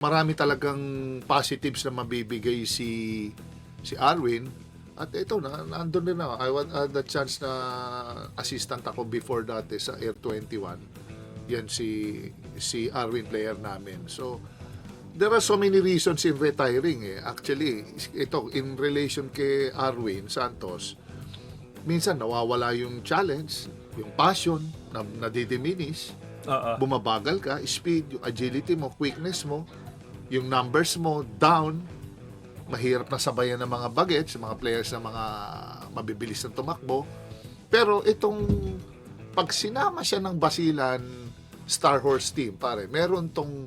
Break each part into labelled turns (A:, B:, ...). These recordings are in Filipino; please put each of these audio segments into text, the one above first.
A: marami talagang positives na mabibigay si Arwin. At ito na, nandun din ako. I had the chance na assistant ako before dati sa Air 21. Yan si Arwin, player namin. So, there are so many reasons in retiring eh. Actually, ito, in relation kay Arwin Santos, minsan nawawala yung challenge, yung passion, nadidiminish, bumabagal ka, speed, yung agility mo, quickness mo, yung numbers mo, down, mahirap na sabayan ng mga bagets, mga players na mga mabibilis na tumakbo. Pero itong pag sinama siya ng Basilan Star Horse team, pare, meron tong,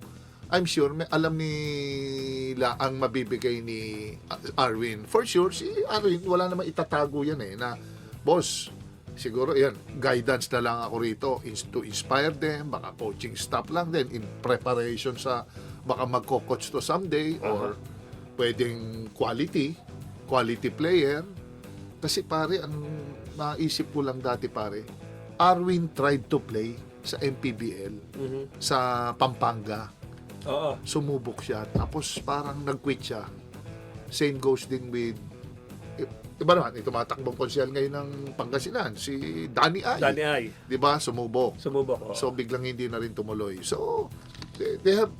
A: I'm sure, alam nila ang mabibigay ni Arwin. For sure, si Arwin, wala namang itatago yan eh, na, boss, siguro yan, guidance na lang ako rito to inspire them, baka coaching staff lang din, in preparation sa, baka magko-coach to someday, or pwedeng quality player. Kasi pare, ang naisip ko lang dati pare, Arwin tried to play sa MPBL, sa Pampanga. Sumubok siya, tapos parang nag-quit siya. Same goes din with, iba naman, tumatakbong konsyal ngayon ng Pangasinan, si Danny Ay. Diba? Sumubok. So, biglang hindi na rin tumuloy. So, they have,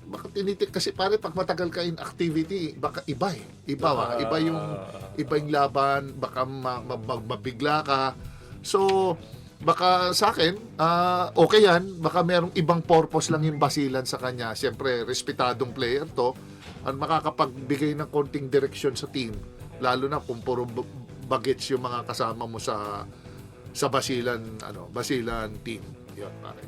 A: baka tinitik kasi pare pag matagal ka in activity baka iba iba yung laban, baka mabigla ka. So baka sa akin okay yan, baka merong ibang purpose lang yung Basilan sa kanya. Siyempre respetadong player to at makakapagbigay ng konting direksyon sa team, lalo na kung puro bagets yung mga kasama mo sa Basilan Basilan team. Yun pare.